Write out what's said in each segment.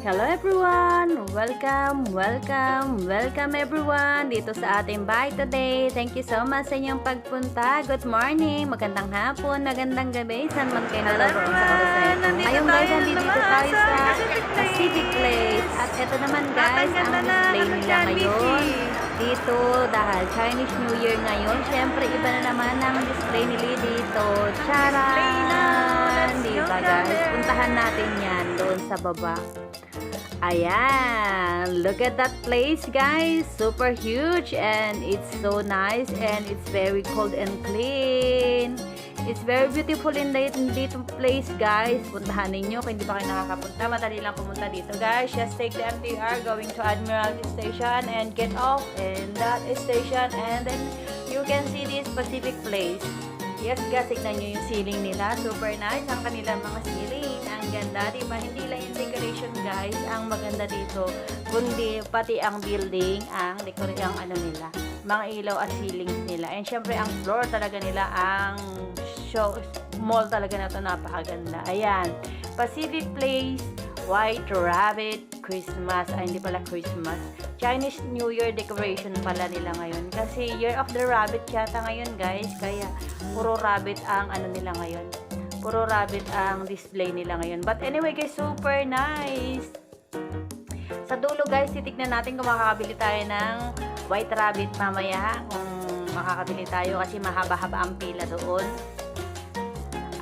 Hello everyone! Welcome everyone dito sa ating bahay today. Thank you so much sa inyong pagpunta. Good morning, magandang hapon, magandang gabi, saan man kayo naroon sa oras na ito. Ngayon guys, nandito tayo sa Pacific Place. At ito naman guys, ang display nila ngayon dito dahil Chinese New Year ngayon. Siyempre, iba na naman ang display nila dito. Charan! Diba guys? Puntahan natin yan doon sa baba. Ayan, look at that place guys, super huge and it's so nice and it's very cold and clean. It's very beautiful in dito place guys. Puntahan ninyo kung hindi pa kayo nakakapunta, madali lang pumunta dito guys. Just take the MTR going to Admiralty Station and get off in that station and then you can see this Pacific Place. Yes guys, tignan nyo yung ceiling nila. Super nice ang kanilang mga ceiling. Ang ganda, diba? Hindi lang yung decoration guys ang maganda dito, kundi pati ang building, ang decoration, ano nila, mga ilaw at ceilings nila. And syempre ang floor talaga nila, ang show, mall talaga na ito, napakaganda. Ayan, Pacific Place, White Rabbit, Christmas, ay hindi pala Christmas, Chinese New Year decoration pala nila ngayon. Kasi Year of the Rabbit yata ngayon guys, kaya puro rabbit ang ano nila ngayon. Puro rabbit ang display nila ngayon. But anyway guys, super nice. Sa dulo guys, titignan natin kung makakabili tayo ng White Rabbit mamaya. Kung makakabili tayo kasi mahaba-haba ang pila doon.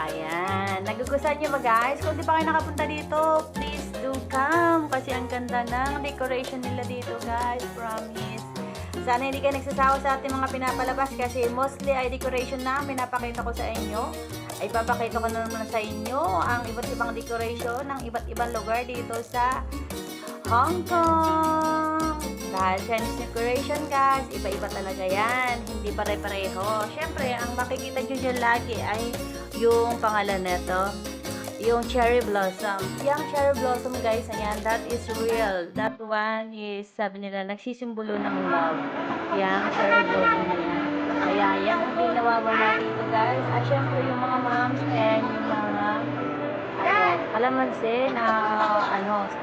Ayan. Nagugustuhan nyo ba guys? Kung di pa kayo nakapunta dito, please do come. Kasi ang ganda ng decoration nila dito guys. Promise. Sana hindi kayo nagsasawa sa ating mga pinapalabas kasi mostly ay decoration na pinapakita ko sa inyo. Ay papakita ko na naman sa inyo ang iba't ibang decoration ng iba't ibang lugar dito sa Hong Kong. Dahil Chinese decoration guys, iba-iba talaga yan. Hindi pare-pareho. Siyempre, ang makikita nyo dyan lagi ay yung pangalan nito, yung cherry blossom. Yung cherry blossom guys, ayan, that is real. That one is, sabi nila, nagsisimbolo ng love. Yung cherry blossom na yan. Kaya yan ang pinawawala dito guys. At syempre yung mga moms and yung mga kalamansi na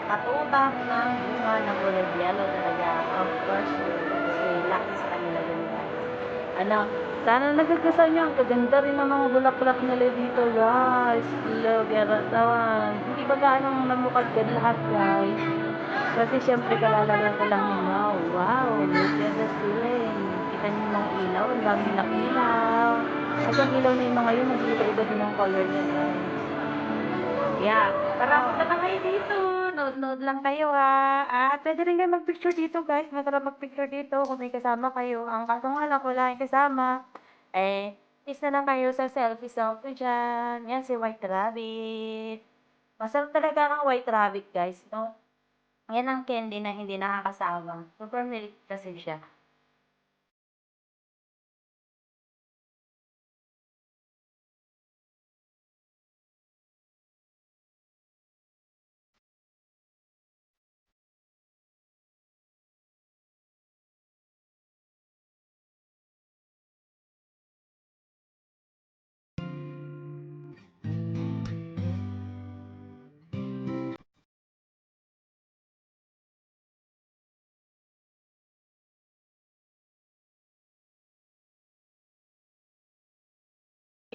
katutak ng bunga ng kulay yellow talaga. Of course, kasi lucky sa kanila yun guys. Sana nagkagustuhan nyo. Ang kaganda rin ng mga bulaklak nila dito guys. Look at that. Hindi ba gaano namukadgad lahat guys? Kasi syempre kalalaman ko lang nila. Wow, look at the ceiling. Kita nyo yung mga ilaw. Ang dami ng ilaw. At yung ilaw na yung mga yun, nag-iiba-iba din ang color niya guys. Yeah, tara punta na kayo dito. Nood-nood lang kayo ha. At pwede rin kayo mag-picture dito guys. Masarap mag-picture dito kung may kasama kayo. Ang kaso nga lang, wala kayong kasama. Please na lang kayo sa selfie dyan. Yan si White Rabbit. Masarap talaga ang White Rabbit guys, no? Yan ang candy na hindi nakakasawa. Super milk kasi siya.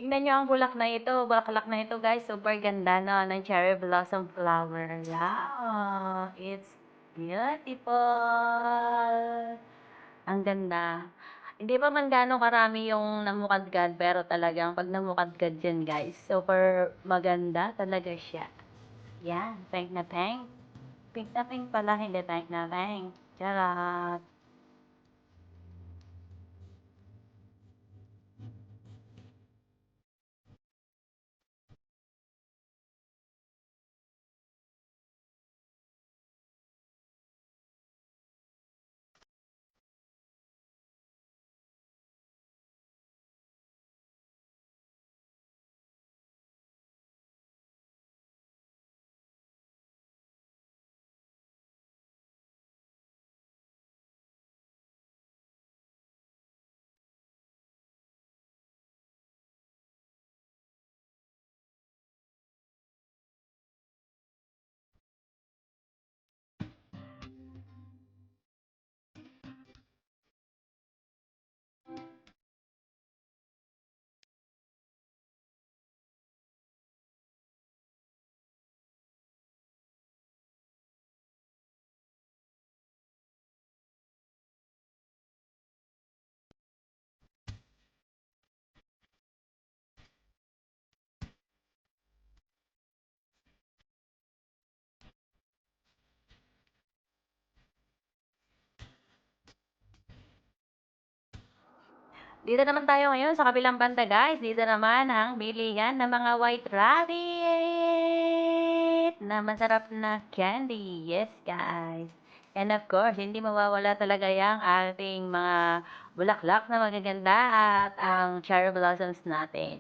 Tingnan nyo ang bulaklak na ito guys, super ganda no, ng cherry blossom flower. Wow, it's beautiful. Ang ganda. Hindi pa man gaano karami yung namukadkad, pero talagang pag namukadkad yan guys, super maganda talaga siya. Yan, pink na pink. Pink na pink pala, hindi pink na pink. Charot. Dito naman tayo ngayon sa kabilang banda, guys. Dito naman ang bilihan ng mga white rabbit na masarap na candy. Yes, guys. And of course, hindi mawawala talaga yung ating mga bulaklak na magaganda at ang cherry blossoms natin.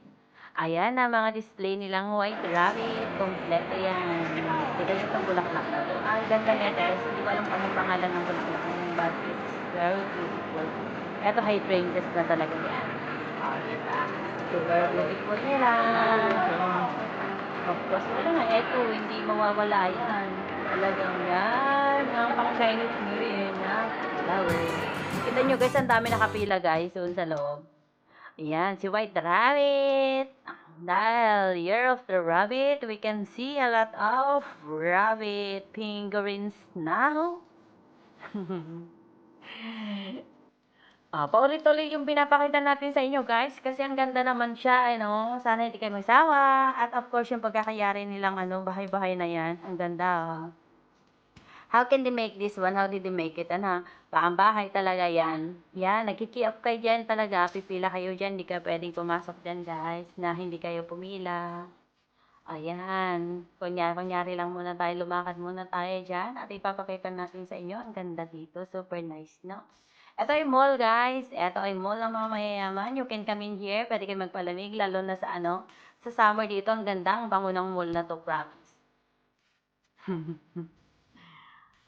Ayan ang mga display nilang white rabbit. Kompleto yan. Tignan nyo itong bulaklak na ito. Ang ganda niya, guys. Hindi ko alam kung anong pangalan ng bulaklak na yun, but it's very beautiful. Ito hydrangeas na talaga yan. Diba? Super beautiful nila. Of course, wala nga. Ito, hindi mawawala yan. Talagang yan. Ang pang Chinese New Year na flower. Kita nyo guys, ang dami nakapila guys doon sa loob. Ayan, si White Rabbit. Dahil Year of the Rabbit, we can see a lot of rabbit figurines now. Paulit-ulit yung pinapakita natin sa inyo guys kasi ang ganda naman siya, ano. Sana hindi kayo magsawa. At of course yung pagkakayari nilang bahay-bahay na yan. Ang ganda. How can they make this one? How did they make it? Bahay talaga yan. Yan, nagkiki-up kayo dyan talaga. Pipila kayo dyan. Hindi ka pwedeng pumasok dyan guys na hindi kayo pumila. Ayan. Kunyari lang muna tayo. Lumakad muna tayo dyan. At ipapakita natin sa inyo. Ang ganda dito. Super nice, no? Ito ay mall, guys. Ito ay mall ng mga mayayaman. You can come in here. Pwede kayo magpalamig. Lalo na sa sa summer dito. Ang ganda. Ang bango ng mall na to, promise.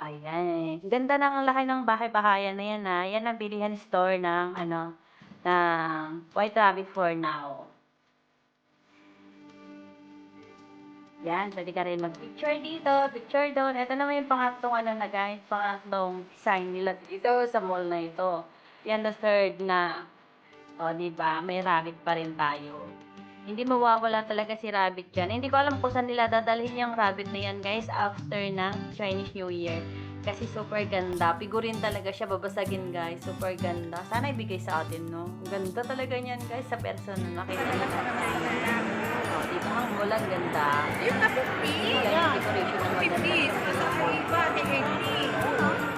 Ayan. Ganda ng laki ng bahay-bahayan na yan, ha. Yan ang bilihan store ng, ng White Rabbit for now. Yan, pwede ka rin mag-picture dito, picture doon. Ito naman yung pangatlong na guys, pangatlong sign nila dito sa mall na ito. Yan the third na, diba, may rabbit pa rin tayo. Hindi mawawala talaga si rabbit dyan. Hindi ko alam kung saan nila dadalhin yung rabbit na yan guys after ng Chinese New Year. Kasi super ganda. Figurin talaga siya, babasagin guys. Super ganda. Sana ibigay sa atin, no? Ganda talaga niyan guys sa person na nakita nila. Diba ang mulang ganda? Yung na 50. Yan yung decoration ng maganda. 50. Sa iba, 80.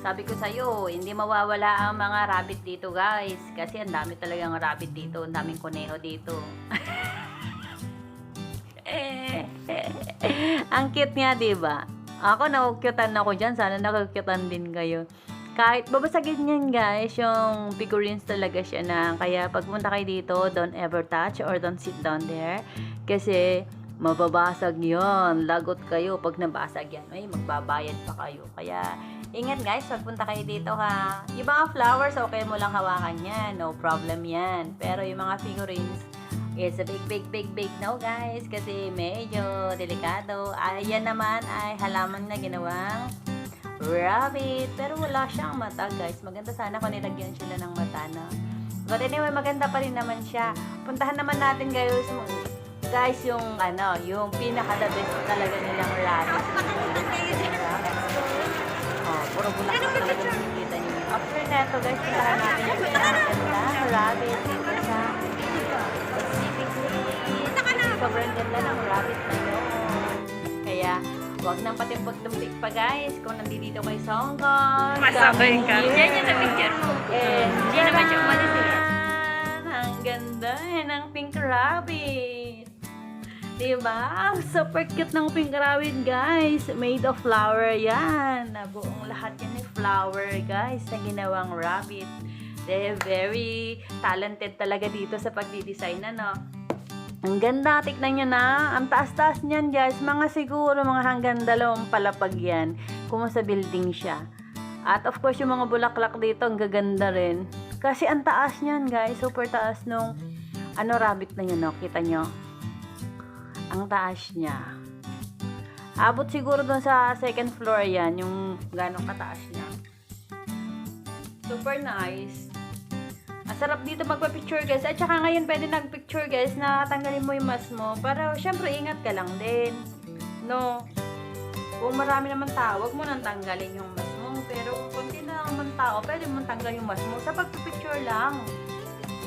Sabi ko sa'yo, hindi mawawala ang mga rabbit dito guys. Kasi ang dami talagang rabbit dito. Ang daming kuneho dito. Ang cute nga, diba? Ako, nakukyutan ako dyan. Sana nakukyutan din kayo. Kahit babasagin yan guys, yung figurines talaga siya na. Kaya pagpunta kayo dito, don't ever touch or don't sit down there. Kasi mababasag yon. Lagot kayo pag nabasag yan. Ay, magbabayad pa kayo. Kaya ingat guys, pagpunta kayo dito ha. Yung mga flowers, okay mo lang hawakan yan. No problem yan. Pero yung mga figurines, it's a big no guys. Kasi medyo delikado. Ayan naman ay halaman na ginawang rabbit. Pero wala siyang mata guys. Maganda sana kung nilagyan sila ng mata, no? But anyway, maganda pa rin naman siya. Puntahan naman natin guys, yung yung pinaka-the best talaga nilang rabbit. Puro bulaklak talaga makikita niyo. After neto guys, puntahan natin yung pinaka-ganda rabbit dito sa Pacific City. Sobrang ganda ng rabbit na yun. Kaya, huwag nang patimpot-tumpik pa guys. Kung nandito kayo sa Hong Kong, Masabay ka. Yan yung sa picture mo. Hindi naman siya umalis ang ganda ng pink rabbit. Diba? Super cute ng pink rabbit guys. Made of flower yan. Buong lahat yan ay flower guys na ginawang rabbit. They're very talented talaga dito sa pagdi-design Ang ganda, tignan nyo na. Ang taas-taas niyan guys. Siguro mga hanggang 2 palapag yan. Kung sa building siya. At of course yung mga bulaklak dito ang gaganda rin. Kasi ang taas niyan guys. Super taas nung rabbit na yun, no? Kita nyo? Ang taas niya. Abot siguro doon sa second floor yan, yung ganong kataas niya. Super nice. Masarap dito magpa-picture guys. At saka ngayon pwede nag-picture guys na tanggalin mo yung mask mo. Para syempre ingat ka lang din. No? Kung marami naman tao, wag mo nang tanggalin yung mask mo. Pero kung konti na naman tao, pwede mo tanggal yung mask mo sa pagpipicture lang.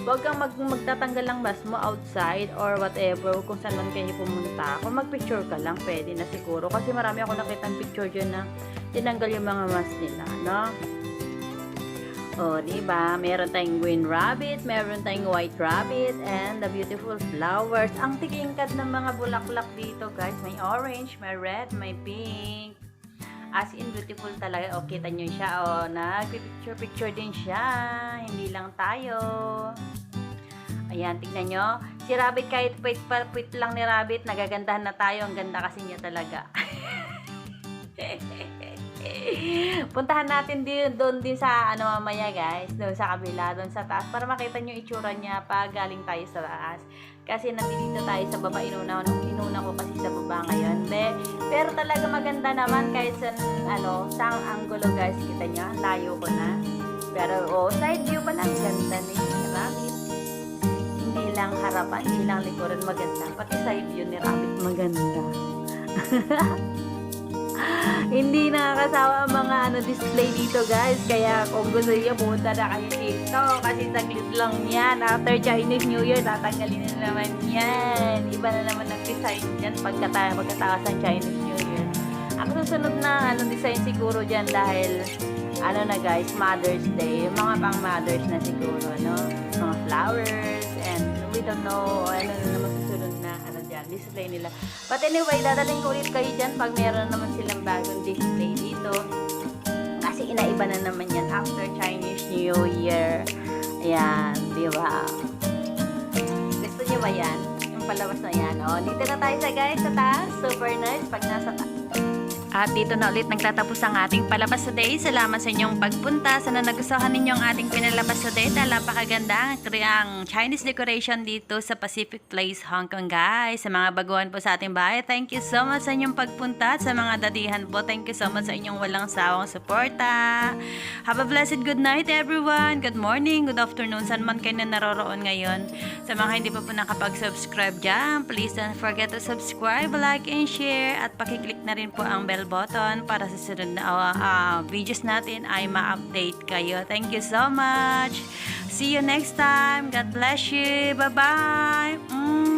Huwag kang magtatanggal ng mask mo outside or whatever kung saan man kayo pumunta. Kung magpicture ka lang, pwede na siguro. Kasi marami ako nakitang picture dyan na tinanggal yung mga mask nila, no? O, diba? Meron tayong green rabbit, meron tayong white rabbit, and the beautiful flowers. Ang tingkad ng mga bulaklak dito, guys. May orange, may red, may pink. As in, beautiful talaga. O, kita nyo siya. O, nagpipicture-picture din siya. Hindi lang tayo. Ayan, tignan nyo. Si Rabbit, kahit pwit lang ni Rabbit, nagagandahan na tayo. Ang ganda kasi niya talaga. Puntahan natin doon din sa mamaya guys, doon sa kabila, doon sa taas para makita nyo itsura niya pag galing tayo sa taas. Kasi nandito tayo sa baba, inuna ko kasi sa baba ngayon. Pero talaga maganda naman kahit sa sang angulo guys, kita nyo, layo ko na. Pero side view pa lang, ganda ni Rabbit. Hindi lang harapan, hindi lang likuran maganda, pati side view ni Rabbit maganda. Hindi nakakasawa ang mga display dito guys. Kaya kung gusto niyo pumunta na kayo dito. Kasi saglit lang yan. After Chinese New Year, tatanggalin na naman yan. Iba na naman ang design dyan pagkataas ng Chinese New Year. Ang susunod na design siguro dyan dahil na guys, Mother's Day. Yung mga pang Mother's na siguro, no? Mga flowers and we don't know ano na naman susunod na display nila. But anyway, dadalhin ko ulit kayo dyan pag meron naman silang bagong display dito. Kasi inaiba na naman yan after Chinese New Year. Ayan, di ba? Gusto nyo ba yan? Yung palabas na yan. O, dito na tayo sa taas. Super nice pag nasa taas. At dito na ulit nagtatapos ang ating palabas today. Salamat sa inyong pagpunta. Sana nagustuhan ninyo ang ating pinalabas today. Napakaganda ang Chinese decoration dito sa Pacific Place, Hong Kong guys. Sa mga baguhan po sa ating bahay, thank you so much sa inyong pagpunta. At sa mga dadihan po, thank you so much sa inyong walang sawang suporta. Have a blessed good night everyone. Good morning, good afternoon. Saan man kayo na naroroon ngayon. Sa mga hindi pa po nakapag-subscribe dyan, please don't forget to subscribe, like, and share. At pakiclick na rin po ang bell button para sa sunod na videos natin ay ma-update kayo. Thank you so much. See you next time. God bless you. Bye-bye.